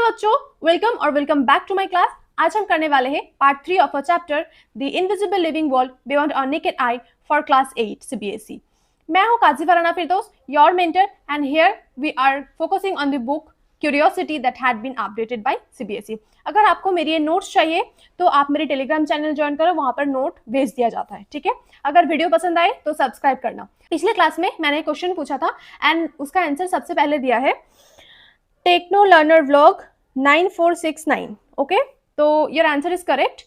Hello बच्चों, welcome और welcome back to my class. आज हम करने वाले हैं part 3 of a chapter the invisible living world beyond our naked eye for class 8 CBSE. मैं हूं Kazi Farana Firdaus, your mentor, and here we are focusing on the book Curiosity that had been updated by CBSE. अगर आपको मेरी ये notes चाहिए तो आप मेरे टेलीग्राम चैनल ज्वाइन करो, वहां पर नोट भेज दिया जाता है। ठीक है, अगर वीडियो पसंद आए तो सब्सक्राइब करना। पिछले क्लास में मैंने क्वेश्चन पूछा था एंड उसका आंसर सबसे पहले दिया है टेक्नो लर्नर व्लॉग 9469। ओके, तो योर आंसर इज करेक्ट।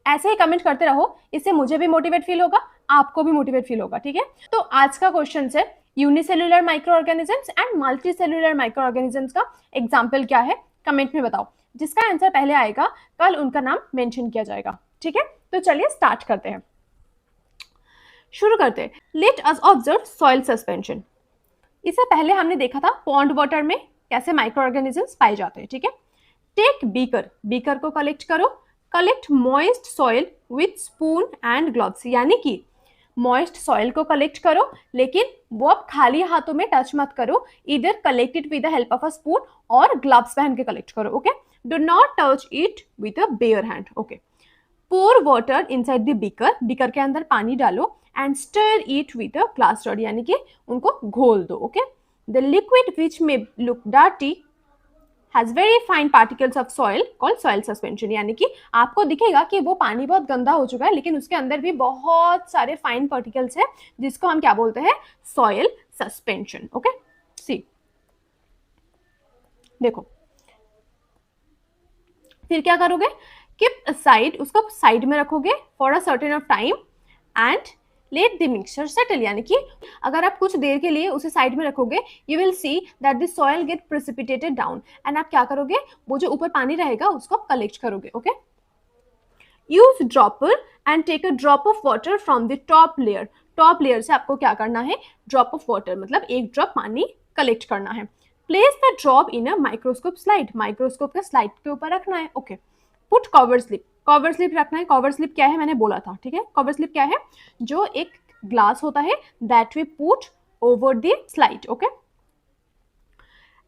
ऐसे ही कमेंट करते रहो, इससे मुझे भी मोटिवेट फील होगा, आपको भी मोटिवेट फील होगा। ठीक है, तो आज का क्वेश्चन है unicellular micro organisms and multi cellular micro organisms का एग्जाम्पल क्या है, कमेंट में बताओ। जिसका आंसर पहले आएगा कल उनका नाम मेंशन किया जाएगा। ठीक है, तो चलिए स्टार्ट करते हैं, शुरू करते हैं। Let us observe soil suspension. इससे पहले हमने देखा था पॉन्ड वाटर में कैसे माइक्रो ऑर्गेनिजम्स पाए जाते हैं। ठीक है, टेक बीकर, बीकर को कलेक्ट करो, collect moist soil with spoon and gloves, यानी कि मॉइस्ट सॉइल को कलेक्ट करो, लेकिन वो आप खाली हाथों में टच मत करो, इधर collect it with the help of a spoon और ग्लव्स पहन के कलेक्ट करो। Okay, do not touch it with a bare hand. Okay, pour water inside the beaker, beaker के अंदर पानी डालो and stir it with a glass rod, यानी कि उनको घोल दो। Okay, the liquid which may look dirty has very fine particles of soil called soil suspension, यानी कि आपको दिखेगा कि वो पानी बहुत गंदा हो चुका है लेकिन उसके अंदर भी बहुत सारे फाइन पार्टिकल्स है जिसको हम क्या बोलते हैं, सॉइल सस्पेंशन। ओके, सी देखो फिर क्या करोगे, कीप असाइड, उसको साइड में रखोगे for a certain of time and let the mixture settle, यानी कि अगर आप कुछ देर के लिए उसे साइड में रखोगे you will see that the soil get precipitated down and आप क्या करोगे, वो जो ऊपर पानी रहेगा उसको आप कलेक्ट करोगे। Okay, use dropper and take a drop of water from the top layer. Top layer से आपको क्या करना है, ड्रॉप ऑफ वाटर मतलब एक ड्रॉप पानी कलेक्ट करना है। Place the drop in a microscope slide, microscope के स्लाइड के ऊपर रखना है। Okay, put cover slip, cover slip रखना है। कवर स्लिप क्या है मैंने बोला था। ठीक है, कवर स्लिप क्या है, जो एक ग्लास होता है that we put over the slide. Okay,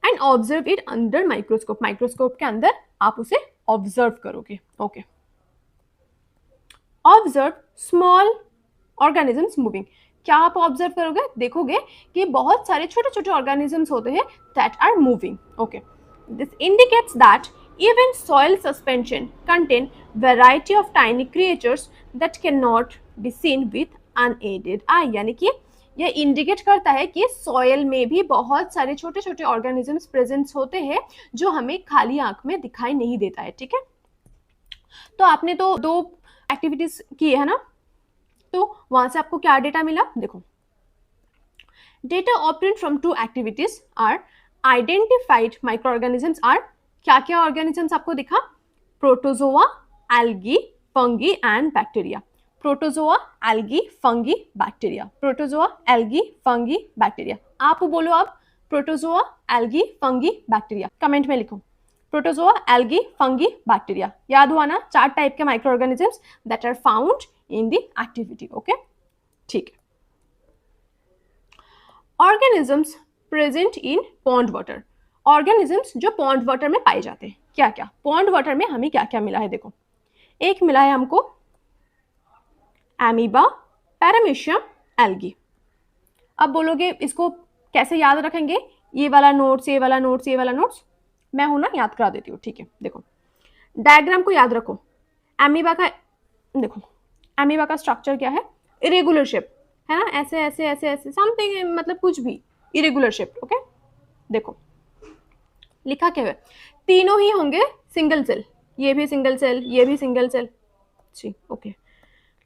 and observe it under microscope, microscope के अंदर आप उसे ऑब्जर्व करोगे। Okay, observe small organisms moving, क्या आप ऑब्जर्व करोगे, देखोगे कि बहुत सारे छोटे छोटे ऑर्गेनिजम्स होते हैं that are moving. Okay, this indicates that even soil suspension contain variety of tiny creatures that cannot be seen with unaided eye, यानी कि यह इंडिकेट करता है कि सॉयल में भी बहुत सारे छोटे छोटे ऑर्गेनिजम्स प्रेजेंट होते हैं जो हमें खाली आंख में दिखाई नहीं देता है। ठीक है, तो आपने तो दो एक्टिविटीज की है ना, तो वहां से आपको क्या डेटा मिला, देखो data obtained from two activities are identified micro organisms are, क्या क्या ऑर्गेनिजम्स आपको दिखा, protozoa, algae, fungi and bacteria. Protozoa, algae, fungi, bacteria, protozoa, algae, fungi, bacteria. आप बोलो, आप protozoa, algae, fungi, bacteria, comment में लिखो प्रोटोजोआ, एल्गी, फंगी, बैक्टीरिया। याद हुआ ना, 4 टाइप के micro organisms that are found in the activity. Okay, ठीक है। Organisms present in pond water, organisms जो पॉन्ड वाटर में पाए जाते हैं, क्या क्या पॉन्ड वाटर में हमें क्या क्या मिला है, देखो एक मिला है हमको एमीबा, पैरामीशियम, एल्गी। अब बोलोगे इसको कैसे याद रखेंगे, ये वाला नोट्स, ये वाला नोट्स, ये वाला नोट्स, मैं हूं ना, याद करा देती हूँ। ठीक है, देखो डायग्राम को याद रखो। एमीबा का देखो, एमीबा का स्ट्रक्चर क्या है, इरेगुलर शेप है ना, ऐसे ऐसे ऐसे ऐसे समथिंग, मतलब कुछ भी इरेगुलर शेप। ओके, देखो लिखा क्या है, तीनों ही होंगे सिंगल सेल, ये भी सिंगल सेल, ये भी सिंगल सेल। जी, okay,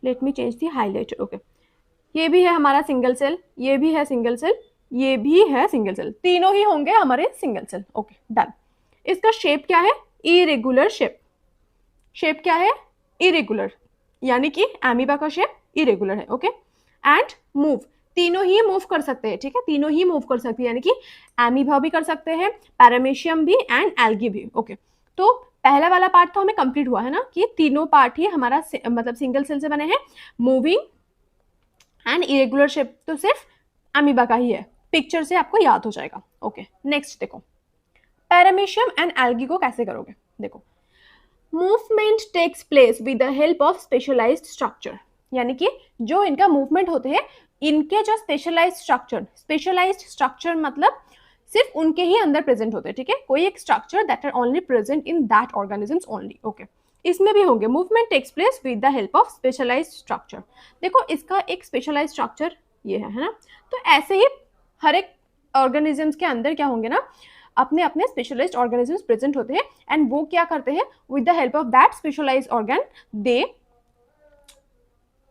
let me change the highlighter. Okay, ये भी है हमारा सिंगल सेल, ये भी है सिंगल सेल, ये भी है सिंगल सेल, तीनों ही होंगे हमारे सिंगल सेल। Okay, done. इसका शेप क्या है, इरेगुलर शेप। शेप क्या है, इरेगुलर, यानी कि एमीबा का शेप इरेगुलर है। ओके, एंड मूव, तीनों ही मूव कर सकते हैं। ठीक है, तीनों ही मूव कर सकते हैं, यानी कि एमीबा भी कर सकते हैं, पैरामीशियम भी एंड एल्गी भी। ओके, तो पहला वाला पार्ट तो हमें कंप्लीट हुआ है ना, कि तीनों पार्ट ही हमारा मतलब सिंगल सेल से बने हैं, मूविंग एंड इरेगुलर शेप तो सिर्फ एमीबा का ही है, पिक्चर से आपको याद हो जाएगा। ओके, नेक्स्ट देखो, पैरामीशियम एंड एल्गी को कैसे करोगे? देखो, movement takes place with the help of specialised structure, यानी कि जो इनका मूवमेंट होते हैं इनके जो स्पेशलाइज्ड स्ट्रक्चर मतलब सिर्फ उनके ही अंदर प्रेजेंट होते हैं, ठीक है, कोई एक structure that are only present in that organisms only. Okay, इसमें भी होंगे movement takes place with the help of specialised structure. देखो इसका एक स्पेशलाइज्ड स्ट्रक्चर ये है ना, तो ऐसे ही हर एक ऑर्गेनिजम्स के अंदर क्या होंगे ना, अपने अपने स्पेशलाइज्ड ऑर्गेनिजम्स प्रेजेंट होते हैं एंड वो क्या करते हैं, with the help of that specialised organ they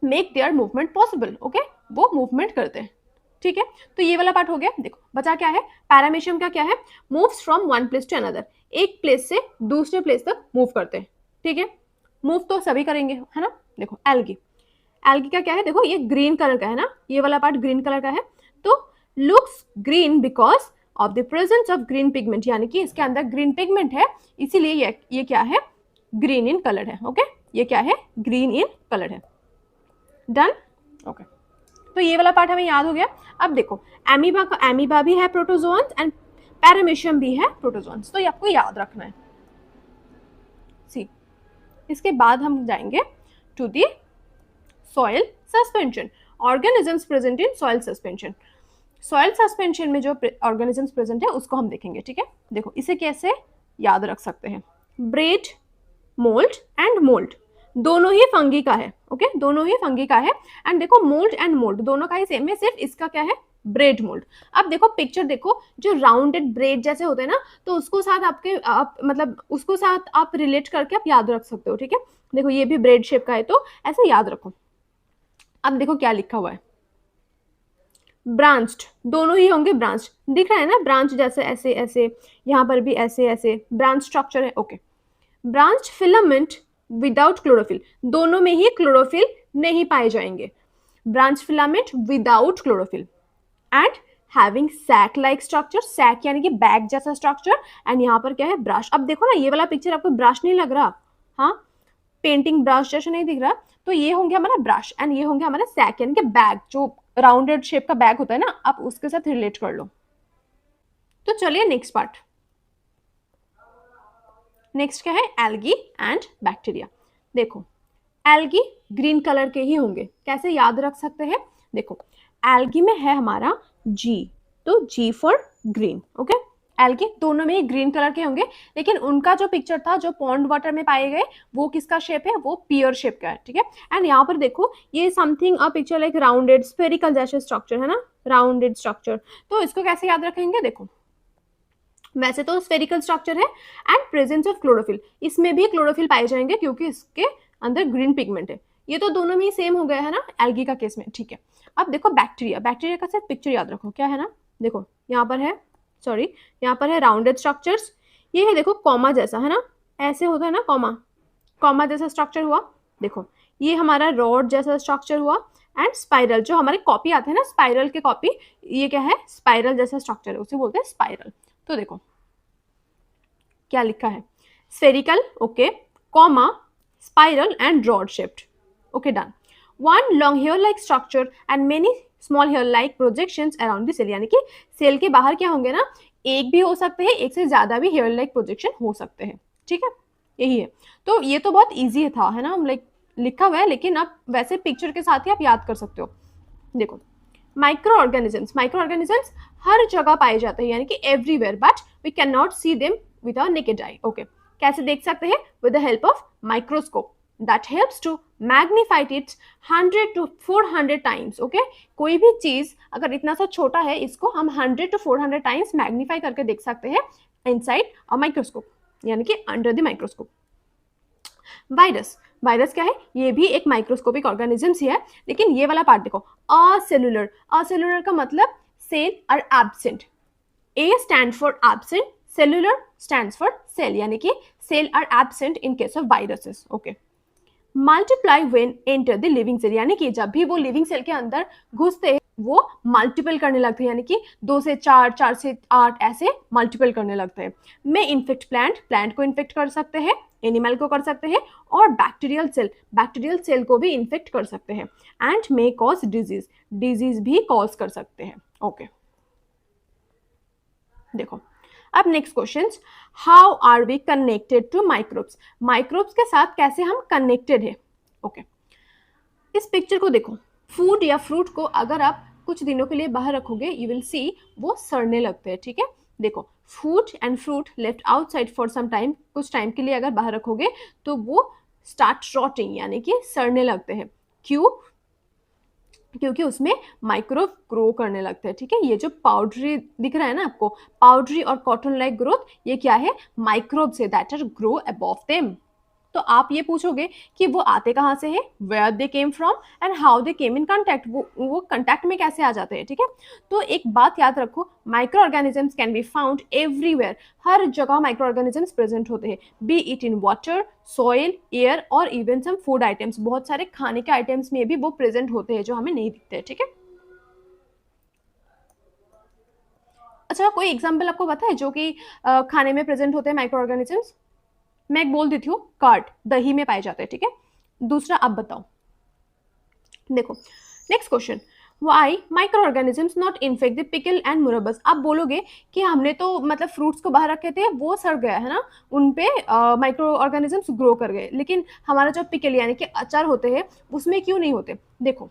make their movement possible. Okay, वो मूवमेंट करते हैं, ठीक है। तो ये वाला पार्ट हो गया। देखो बचा क्या है, पैरामीशियम का क्या है, moves from one place to another, एक प्लेस से दूसरे प्लेस तक मूव करते हैं, ठीक है। मूव तो सभी करेंगे, है ना। देखो एल्गी का क्या है, देखो ये ग्रीन कलर का है ना, ये वाला पार्ट ग्रीन कलर का है, तो looks green because of the presence of green pigment, यानी कि इसके अंदर ग्रीन पिगमेंट है, इसीलिए ये क्या है, ग्रीन इन कलर है। ओके, ये क्या है, ग्रीन इन कलर है। डन। ओके, तो ये वाला पार्ट हमें याद हो गया। अब देखो एमीबा भी है प्रोटोजोन्स एंड पैरामीशियम भी है प्रोटोजोन्स, तो ये आपको याद रखना है। सी, इसके बाद हम जाएंगे to the soil suspension, organisms present in soil suspension. Soil suspension में जो ऑर्गेनिजम्स प्रेजेंट है उसको हम देखेंगे, ठीक है। देखो इसे कैसे याद रख सकते हैं, ब्रेड, मोल्ड एंड मोल्ड दोनों ही फंगी का है। ओके, दोनों ही फंगी का है। एंड देखो मोल्ड एंड मोल्ड दोनों का ही सेम है, सिर्फ इसका क्या है, ब्रेड मोल्ड। अब देखो पिक्चर देखो, जो राउंडेड ब्रेड जैसे होते हैं ना, तो उसको साथ मतलब उसको साथ आप रिलेट करके आप याद रख सकते हो, ठीक है। देखो ये भी ब्रेड शेप का है, तो ऐसे याद रखो। अब देखो क्या लिखा हुआ है, ब्रांच्ड, दोनों ही होंगे ब्रांच, दिख रहा है ना, ब्रांच जैसे ऐसे ऐसे, यहाँ पर भी ऐसे ऐसे ब्रांच स्ट्रक्चर है। Okay, branch filament without chlorophyll, दोनों में ही क्लोरोफिल नहीं पाए जाएंगे, branch filament without chlorophyll and having sac like structure, sac यानी कि बैग जैसा स्ट्रक्चर, एंड यहाँ पर क्या है, ब्रश। अब देखो ना ये वाला पिक्चर आपको ब्रश नहीं लग रहा, हाँ, पेंटिंग ब्रश जैसा नहीं दिख रहा, तो ये होंगे हमारा ब्रश एंड ये होंगे हमारा सैक यानी कि बैग, जो राउंडेड शेप का बैग होता है ना, आप उसके साथ रिलेट कर लो। तो चलिए नेक्स्ट पार्ट, नेक्स्ट क्या है, एल्गी एंड बैक्टीरिया। देखो एल्गी ग्रीन कलर के ही होंगे, कैसे याद रख सकते हैं, देखो एल्गी में है हमारा जी, तो जी फॉर ग्रीन। ओके, एल्गी दोनों में ही ग्रीन कलर के होंगे, लेकिन उनका जो पिक्चर था जो पॉन्ड वाटर में पाए गए वो किसका शेप है, वो पियर शेप का है, ठीक है। एंड यहाँ पर देखो ये something a picture like rounded spherical जैसे स्ट्रक्चर है ना, राउंडेड स्ट्रक्चर, तो इसको कैसे याद रखेंगे, देखो वैसे तो स्फेरिकल स्ट्रक्चर है एंड प्रेजेंस ऑफ क्लोरोफिल, इसमें भी क्लोरोफिल पाए जाएंगे क्योंकि इसके अंदर ग्रीन पिगमेंट है, ये तो दोनों में ही सेम हो गया है ना एल्गी का केस में, ठीक है। अब देखो बैक्टीरिया का सिर्फ पिक्चर याद रखो, क्या है ना, देखो यहाँ पर है, सॉरी यहाँ पर है राउंडेड स्ट्रक्चर्स, ये है देखो कॉमा जैसा है ना, ऐसे होता है ना कॉमा जैसा स्ट्रक्चर हुआ, देखो ये हमारा रॉड जैसा स्ट्रक्चर हुआ, एंड स्पाइरल जो हमारे कॉपी आते हैं ना, स्पाइरल के कॉपी, ये क्या है, स्पाइरल जैसा स्ट्रक्चर है, उसे बोलते हैं स्पाइरल। तो देखो क्या लिखा है, spherical, okay, comma, spiral and rod shaped. Okay, done. One long hair like structure and many small hair like projections around the cell, यानी कि सेल के बाहर क्या होंगे ना, एक भी हो सकते हैं, एक से ज्यादा भी हेयर लाइक प्रोजेक्शन हो सकते हैं, ठीक है, यही है। तो ये तो बहुत ईजी था, है ना, लाइक लिखा हुआ है, लेकिन आप वैसे पिक्चर के साथ ही आप याद कर सकते हो। देखो माइक्रो ऑर्गेनिजम्स हर जगह पाए जाते हैं, यानी कि everywhere, but we can not see them with our naked eye. Okay, कैसे देख सकते हैं, with the help of microscope that helps to magnified it 100 to 400 times. Okay, कोई भी चीज अगर इतना सा छोटा है, इसको हम 100 to 400 टाइम्स मैग्नीफाई करके देख सकते हैं इनसाइड अ माइक्रोस्कोप, यानी कि अंडर द माइक्रोस्कोप। वायरस क्या है, ये भी एक माइक्रोस्कोपिक ऑर्गेनिजम्स ही है, लेकिन ये वाला पार्ट देखो, असेलुलर का मतलब cell are absent, A stand for absent, cellular stands for cell, यानी कि cell are absent in case of viruses. Okay, multiply when enter the living cell, यानी कि जब भी वो लिविंग सेल के अंदर घुसते हैं वो मल्टीपल करने लगते हैं, यानी कि 2 से 4, 4 से 8 ऐसे मल्टीपल करने लगते हैं। में इन्फेक्ट प्लांट को इन्फेक्ट कर सकते हैं, एनिमल को कर सकते हैं, और बैक्टीरियल सेल को भी इन्फेक्ट कर सकते हैं, एंड मे कॉज डिजीज भी कॉज कर सकते हैं। ओके, देखो अब next question, how are we connected to microbes, microbes के साथ कैसे हम कनेक्टेड है। ओके, इस पिक्चर को देखो, फूड या फ्रूट को अगर आप कुछ दिनों के लिए बाहर रखोगे यू विल सी वो सड़ने लगते हैं, ठीक है। देखो, food and fruit left outside for some time, कुछ टाइम के लिए अगर बाहर रखोगे तो वो स्टार्ट रॉटिंग यानी कि सड़ने लगते हैं। क्यों? क्योंकि उसमें माइक्रोब ग्रो करने लगते हैं, ठीक है। ये जो पाउडरी दिख रहा है ना आपको, पाउडरी और कॉटन लाइक ग्रोथ, ये क्या है, माइक्रोब से that are grow above them. तो आप ये पूछोगे कि वो आते कहाँ से है, where they came from and how they came in contact, वो कांटेक्ट में कैसे आ जाते हैं, ठीक है। तो एक बात याद रखो, micro organisms can be found everywhere, हर जगह माइक्रो ऑर्गेनिजम्स प्रेजेंट होते हैं, be it in water, soil, air और इवन सम फूड आइटम्स, बहुत सारे खाने के आइटम्स में भी वो प्रेजेंट होते हैं जो हमें नहीं दिखते, ठीक है। अच्छा, कोई एग्जाम्पल आपको पता है जो कि खाने में प्रेजेंट होते हैं माइक्रो ऑर्गेनिजम्स? मैं एक बोल देती हूँ, कार्ड, दही में पाए जाते हैं, ठीक है। दूसरा आप बताओ। देखो next question, why micro organisms not infect the pickle and murabbas. आप बोलोगे कि हमने तो मतलब फ्रूट्स को बाहर रखे थे, वो सड़ गया है ना, उन पे माइक्रो ऑर्गेनिजम्स ग्रो कर गए, लेकिन हमारा जो पिकल यानी कि अचार होते हैं उसमें क्यों नहीं होते। देखो,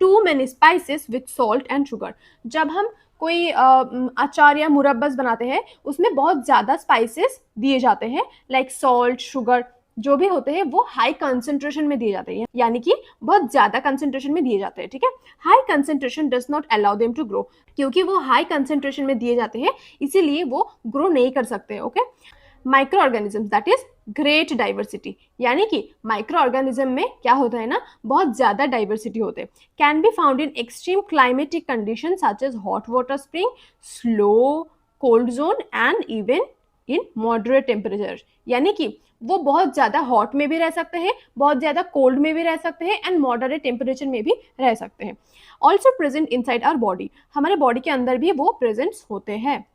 too many spices with salt and sugar, जब हम कोई अचार या मुरब्बस बनाते हैं उसमें बहुत ज़्यादा स्पाइसेस दिए जाते हैं, लाइक सॉल्ट, शुगर, जो भी होते हैं वो हाई कंसेंट्रेशन में दिए जाते हैं, यानी कि बहुत ज़्यादा कंसेंट्रेशन में दिए जाते हैं, ठीक है। High concentration does not allow them to grow, क्योंकि वो हाई कंसेंट्रेशन में दिए जाते हैं इसीलिए वो ग्रो नहीं कर सकते, okay. Micro organism that is great diversity, यानी कि माइक्रो ऑर्गेनिज्म में क्या होता है ना, बहुत ज्यादा डाइवर्सिटी होते हैं, can be found in extreme climatic condition such as hot water spring, slow cold zone and even in moderate temperature, यानी कि वो बहुत ज्यादा हॉट में भी रह सकते हैं, बहुत ज्यादा कोल्ड में भी रह सकते हैं एंड मॉडरेट टेम्परेचर में भी रह सकते हैं। Also present inside our body, हमारे बॉडी के अंदर भी वो प्रेजेंट होते हैं।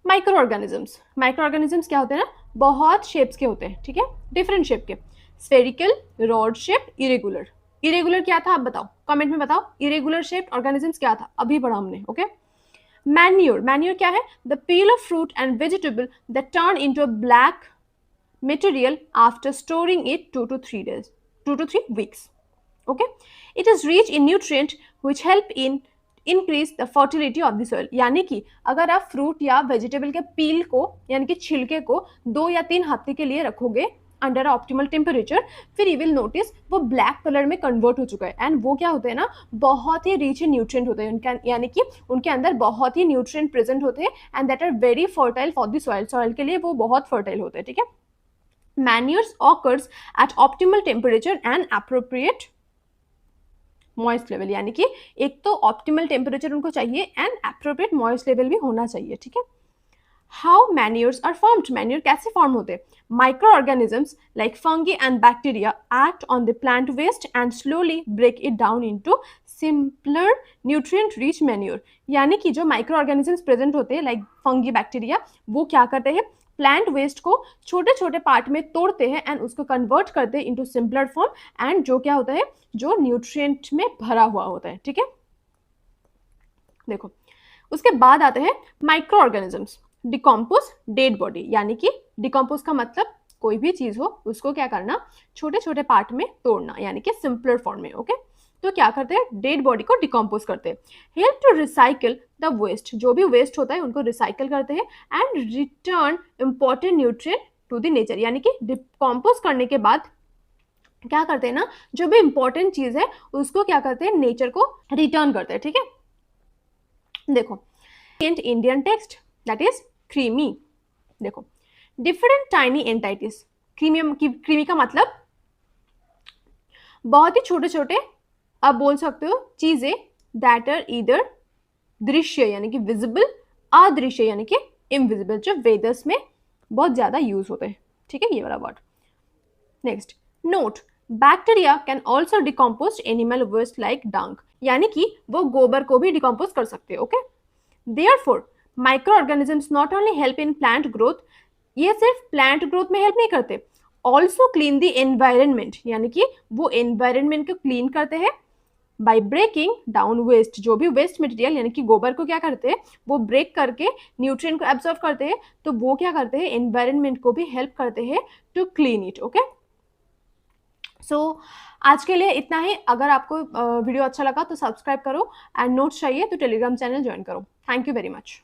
माइक्रो ऑर्गेनिजम्स क्या होते हैं ना, बहुत शेप्स के होते हैं, ठीक है, डिफरेंट शेप के, spherical, rod shape, irregular. Irregular क्या था आप बताओ, कमेंट में बताओ, इरेगुलर शेप ऑर्गेनिजम्स क्या था, अभी पढ़ा हमने, ओके। मैन्योर क्या है, the peel of fruit and vegetable that turn into a black material after storing it 2 to 3 weeks, okay. It is rich in nutrient which help in increase the fertility of the soil, यानी कि अगर आप fruit या vegetable के पील को यानी कि छिलके को 2 या 3 हफ्ते के लिए रखोगे अंडर ऑप्टिमल टेम्परेचर, फिर यू विल नोटिस वो ब्लैक कलर में कन्वर्ट हो चुका है, एंड वो क्या होते हैं ना, बहुत ही रिच इन न्यूट्रिएंट होते हैं उनका, यानी कि उनके अंदर बहुत ही न्यूट्रिएंट प्रेजेंट होते हैं and that are very fertile for the soil, soil के लिए वो बहुत फर्टाइल होते हैं, ठीक है। Manures occurs at optimal temperature and appropriate moist level, यानी कि एक तो ऑप्टिमल टेम्परेचर उनको चाहिए एंड एप्रोप्रिएट मॉइस्ट लेवल भी होना चाहिए, ठीक है। How manures are formed, manure कैसे फॉर्म होते हैं, micro organisms like fungi and bacteria act on the plant waste and slowly break it down into simpler nutrient rich manure, यानी कि जो माइक्रो ऑर्गेनिजम्स प्रेजेंट होते हैं लाइक फंगी, बैक्टीरिया, वो क्या करते हैं, प्लांट वेस्ट को छोटे छोटे पार्ट में तोड़ते हैं एंड उसको कन्वर्ट करते हैं इनटू सिंपलर फॉर्म, एंड जो क्या होता है, जो न्यूट्रिएंट में भरा हुआ होता है, ठीक है। देखो उसके बाद आते हैं micro organisms decompose dead body, यानी कि डिकम्पोज का मतलब कोई भी चीज हो उसको क्या करना, छोटे छोटे पार्ट में तोड़ना, यानी कि सिंपलर फॉर्म में, ओके। तो क्या करते हैं, डेड बॉडी को डिकम्पोज करते हैं, help to recycle the waste, जो भी वेस्ट होता है उनको रिसाइकिल करते हैं and return important nutrient to the nature, यानी कि डिकम्पोज करने के बाद क्या करते हैं ना, जो भी इंपॉर्टेंट चीज है उसको क्या करते हैं, नेचर को रिटर्न करते हैं, ठीक है। देखो Indian text that is creamy, देखो डिफरेंट टाइनी एंटाइटिस, क्रीमी का मतलब बहुत ही छोटे छोटे, आप बोल सकते हो चीजें दैट आर ईदर दृश्य यानी कि विजिबल, अदृश्य यानी कि इनविजिबल, जो वेदर्स में बहुत ज्यादा यूज होते हैं, ठीक है, ये वाला word. Next note, bacteria can also decompose animal waste like dung, यानी कि वो गोबर को भी डिकम्पोज कर सकते हैं, okay. Therefore micro organisms not only help in plant growth, ये सिर्फ प्लांट ग्रोथ में हेल्प नहीं करते, ऑल्सो क्लीन द एनवायरनमेंट, यानी कि वो एनवायरनमेंट को क्लीन करते हैं बाय ब्रेकिंग डाउन वेस्ट, जो भी वेस्ट मटेरियल यानी कि गोबर को क्या करते हैं, वो ब्रेक करके न्यूट्रिएंट को एब्जॉर्ब करते हैं, तो वो क्या करते हैं, एनवायरनमेंट को भी हेल्प करते हैं टू क्लीन इट। ओके, सो आज के लिए इतना ही। अगर आपको वीडियो अच्छा लगा तो सब्सक्राइब करो, एंड नोट्स चाहिए तो टेलीग्राम चैनल ज्वाइन करो। Thank you very much.